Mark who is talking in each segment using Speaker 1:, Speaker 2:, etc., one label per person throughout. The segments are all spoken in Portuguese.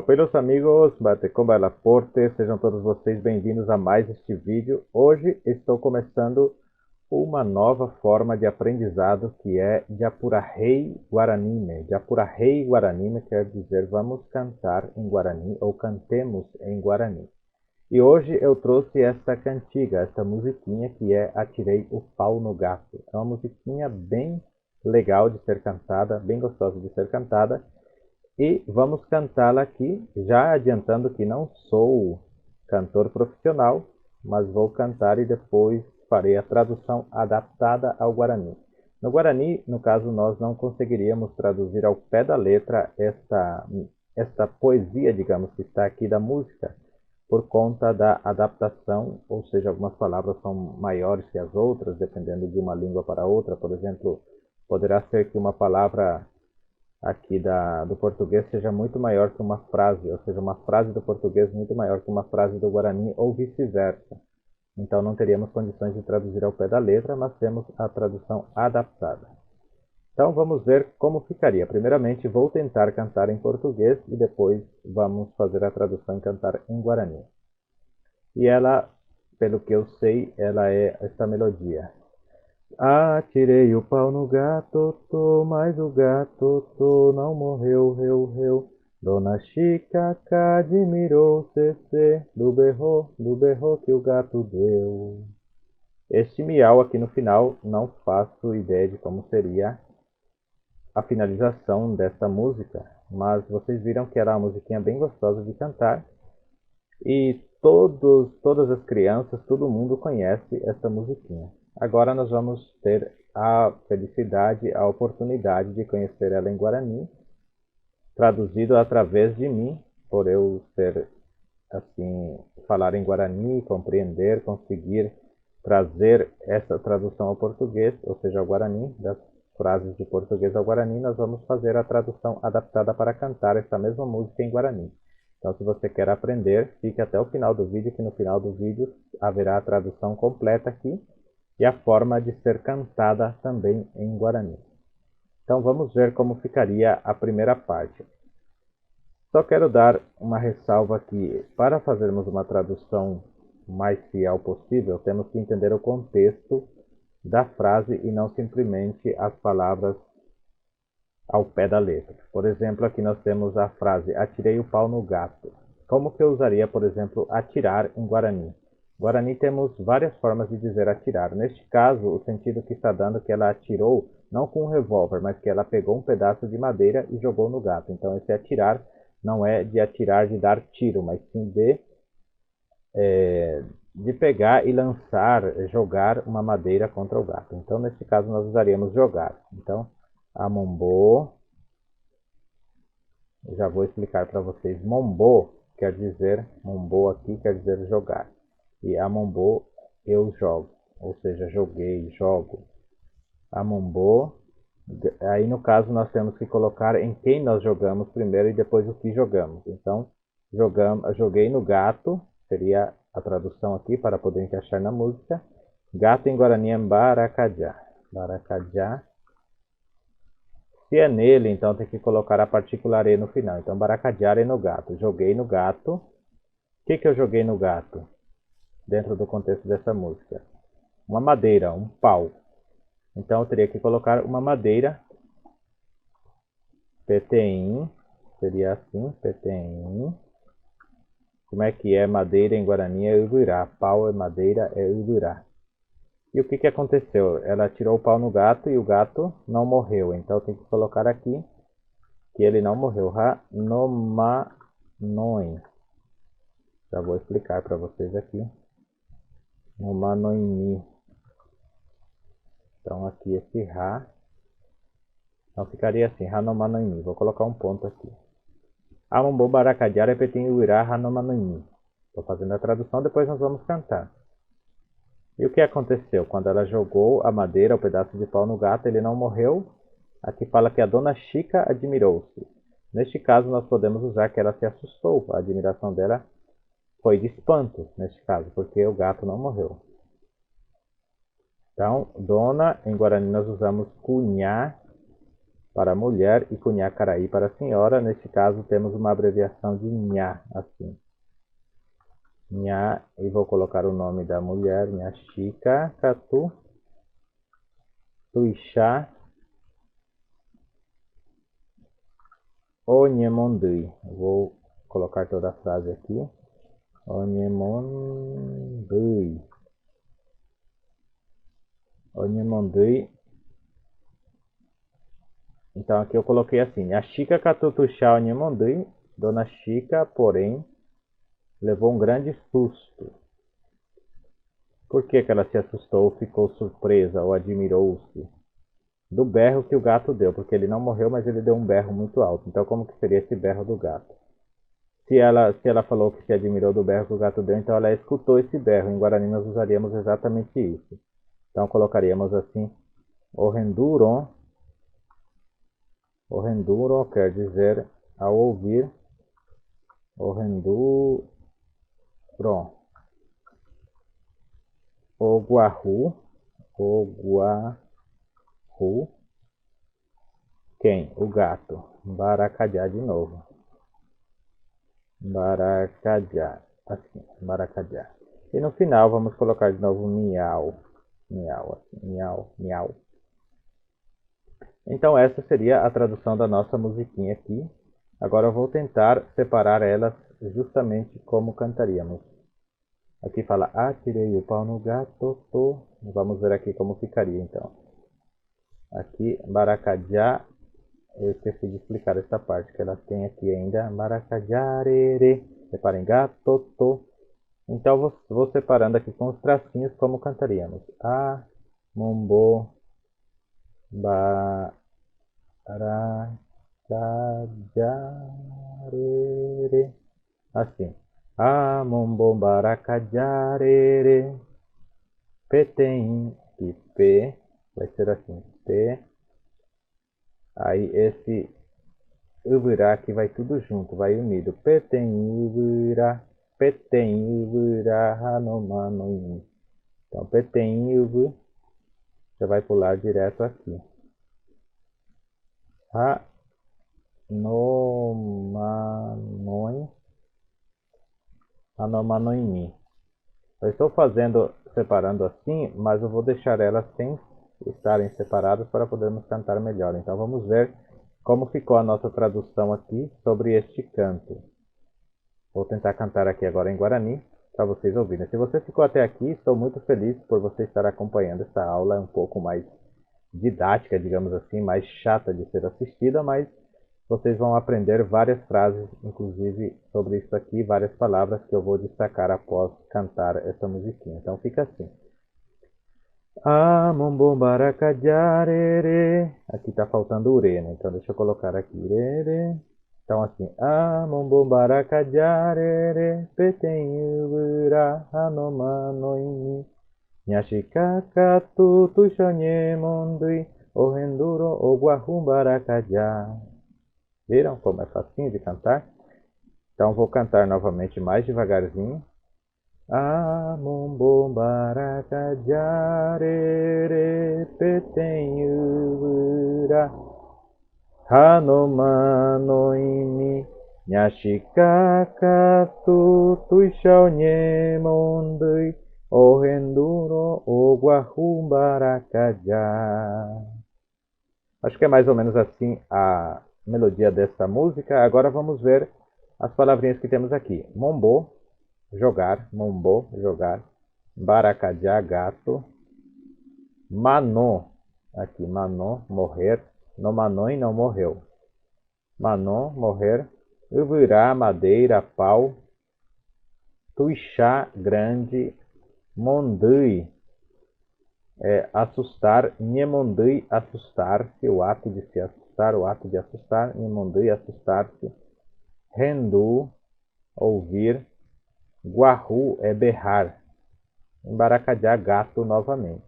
Speaker 1: Pelos amigos, bate com Bela Porte, sejam todos vocês bem-vindos a mais este vídeo. Hoje estou começando uma nova forma de aprendizado que é Japurahei Guaranime. Japurahei Guaranime quer dizer vamos cantar em Guarani ou cantemos em Guarani. E hoje eu trouxe esta cantiga, esta musiquinha que é Atirei o Pau no Gato. É uma musiquinha bem legal de ser cantada, bem gostosa de ser cantada. E vamos cantá-la aqui, já adiantando que não sou cantor profissional, mas vou cantar e depois farei a tradução adaptada ao Guarani. No Guarani, no caso, nós não conseguiríamos traduzir ao pé da letra esta poesia, digamos, que está aqui da música, por conta da adaptação, ou seja, algumas palavras são maiores que as outras, dependendo de uma língua para outra. Por exemplo, poderá ser que uma palavra aqui do português seja muito maior que uma frase, ou seja, uma frase do português muito maior que uma frase do Guarani ou vice-versa. Então não teríamos condições de traduzir ao pé da letra, mas temos a tradução adaptada. Então vamos ver como ficaria. Primeiramente vou tentar cantar em português e depois vamos fazer a tradução e cantar em Guarani. E ela, pelo que eu sei, ela é esta melodia. Atirei o pau no gato, mas o gato não morreu, reu. Dona Chica admirou, cê, do berro que o gato deu. Este miau aqui no final, não faço ideia de como seria a finalização dessa música, mas vocês viram que era uma musiquinha bem gostosa de cantar. E todas as crianças, todo mundo conhece essa musiquinha. Agora nós vamos ter a felicidade, a oportunidade de conhecer ela em Guarani, traduzido através de mim, por eu ser assim, falar em Guarani, compreender, conseguir trazer essa tradução ao português, ou seja, ao Guarani, das frases de português ao Guarani, nós vamos fazer a tradução adaptada para cantar essa mesma música em Guarani. Então, se você quer aprender, fique até o final do vídeo, que no final do vídeo haverá a tradução completa aqui e a forma de ser cantada também em Guarani. Então, vamos ver como ficaria a primeira parte. Só quero dar uma ressalva aqui. Para fazermos uma tradução mais fiel possível, temos que entender o contexto da frase e não simplesmente as palavras ao pé da letra. Por exemplo, aqui nós temos a frase atirei o pau no gato. Como que eu usaria, por exemplo, atirar em Guarani? Guarani temos várias formas de dizer atirar. Neste caso, o sentido que está dando é que ela atirou não com um revólver, mas que ela pegou um pedaço de madeira e jogou no gato. Então esse atirar não é de atirar, de dar tiro, mas sim de pegar e lançar, jogar uma madeira contra o gato. Então neste caso nós usaríamos jogar. Então, amombô, já vou explicar para vocês. Mombô quer dizer, mombô aqui quer dizer jogar. E amombô, eu jogo, ou seja, joguei, jogo. Amombô, aí no caso nós temos que colocar em quem nós jogamos primeiro e depois o que jogamos. Então, joguei no gato, seria a tradução aqui para poder encaixar na música. Gato em Guarani é Baracajá. Baracajá. Se é nele, então tem que colocar a partícula e no final. Então, baracadear é no gato. Joguei no gato. O que eu joguei no gato? Dentro do contexto dessa música. Uma madeira, um pau. Então, eu teria que colocar uma madeira. PTIM. Seria assim, PTIM. Como é que é madeira em Guarani? É Uruirá. Pau é madeira, é Uruirá. E o que aconteceu? Ela tirou o pau no gato e o gato não morreu. Então tem que colocar aqui que ele não morreu. Hanomanoin. Já vou explicar para vocês aqui. Nomanoini. Então aqui esse Ra. Então ficaria assim, Hanomanoini. Vou colocar um ponto aqui. Amombo baracadiara petim uirá Hanomanoini. Estou fazendo a tradução, depois nós vamos cantar. E o que aconteceu? Quando ela jogou a madeira, o pedaço de pau no gato, ele não morreu. Aqui fala que a Dona Chica admirou-se. Neste caso, nós podemos usar que ela se assustou. A admiração dela foi de espanto, neste caso, porque o gato não morreu. Então, Dona, em Guarani nós usamos cunhá. para mulher e Cunhacaraí para senhora. Neste caso temos uma abreviação de Nha, assim. Nha, e vou colocar o nome da mulher, Nhaxica Catu Tuixá Onhemondui. Vou colocar toda a frase aqui. Onhemondui. Onhemondui. Então aqui eu coloquei assim. A Chica Catutuxá Onhemondui. Dona Chica, porém, levou um grande susto. Por que ela se assustou, ou ficou surpresa, ou admirou-se? Do berro que o gato deu, porque ele não morreu, mas ele deu um berro muito alto. Então como que seria esse berro do gato? Se ela falou que se admirou do berro que o gato deu, então ela escutou esse berro. Em Guarani nós usaríamos exatamente isso. Então colocaríamos assim, Orenduron. Orenduron quer dizer ao ouvir. Orenduron. Oguahu. Oguahu. Quem? O gato. Baracajá de novo. Baracajá. Assim, Baracajá. E no final vamos colocar de novo miau. Miau, assim, miau, miau. Então essa seria a tradução da nossa musiquinha aqui. Agora eu vou tentar separar elas justamente como cantaríamos. Aqui fala, atirei o pau no gato, tô. Vamos ver aqui como ficaria então. Aqui, Baracajá, eu esqueci de explicar essa parte, que ela tem aqui ainda, Baracajarere. Reparem, gato, tô. Então vou separando aqui com os tracinhos como cantaríamos. A, mombo, barakajarere. Assim. A, mombo, barakajarere. Petem, e P. Vai ser assim. P. Aí esse ubirá aqui vai tudo junto, vai unido. Petem, ubirá. Petem, ubirá, hanomanoim. Então, petem, ubirá. Você vai pular direto aqui. Hanomanoimi. Eu estou separando assim, mas eu vou deixar elas sem estarem separadas para podermos cantar melhor. Então vamos ver como ficou a nossa tradução aqui sobre este canto. Vou tentar cantar aqui agora em Guarani para vocês ouvirem. Se você ficou até aqui, estou muito feliz por você estar acompanhando essa aula. É um pouco mais didática, digamos assim, mais chata de ser assistida, mas vocês vão aprender várias frases, inclusive sobre isso aqui, várias palavras que eu vou destacar após cantar essa musiquinha. Então fica assim. Amombombaracajarere. Aqui está faltando o re, né? Então deixa eu colocar aqui. Rere. Então assim. Amombombaracajarere. Petenhura hanomanoimi. Nyashikakatu tushonyemondui. Ohenduro oguahumbaracajá. Viram como é facinho de cantar? Então vou cantar novamente mais devagarzinho. Amombombaracajarere petenhura hanomanoimi nyashikakatu tuixaonyemondui ohenduro oguahumbaracajá. Acho que é mais ou menos assim a melodia dessa música. Agora vamos ver as palavrinhas que temos aqui. Mombo, jogar. Mombo, jogar. Baracajá, gato. Manon, aqui, Manon, morrer. No Manon, não morreu. Manon, morrer. Uburá, madeira, pau. Tuixá, grande. Mondui, assustar. Nhemondui, assustar-se, o ato de se assustar, o ato de assustar. Nhemondui, assustar-se. Rendu, ouvir. Guahu é berrar. Em Baracajá, gato novamente.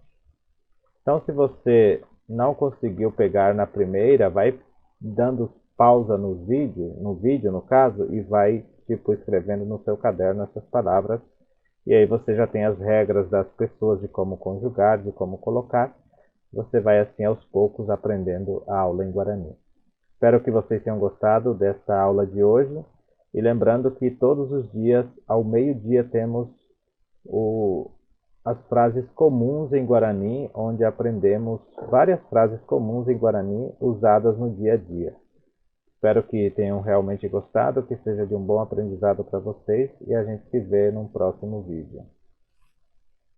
Speaker 1: Então, se você não conseguiu pegar na primeira, vai dando pausa no vídeo no caso, e vai tipo escrevendo no seu caderno essas palavras. E aí você já tem as regras das pessoas de como conjugar, de como colocar. Você vai assim aos poucos aprendendo a aula em Guarani. Espero que vocês tenham gostado dessa aula de hoje. E lembrando que todos os dias, ao meio-dia, temos as frases comuns em Guarani, onde aprendemos várias frases comuns em Guarani usadas no dia a dia. Espero que tenham realmente gostado, que seja de um bom aprendizado para vocês e a gente se vê num próximo vídeo.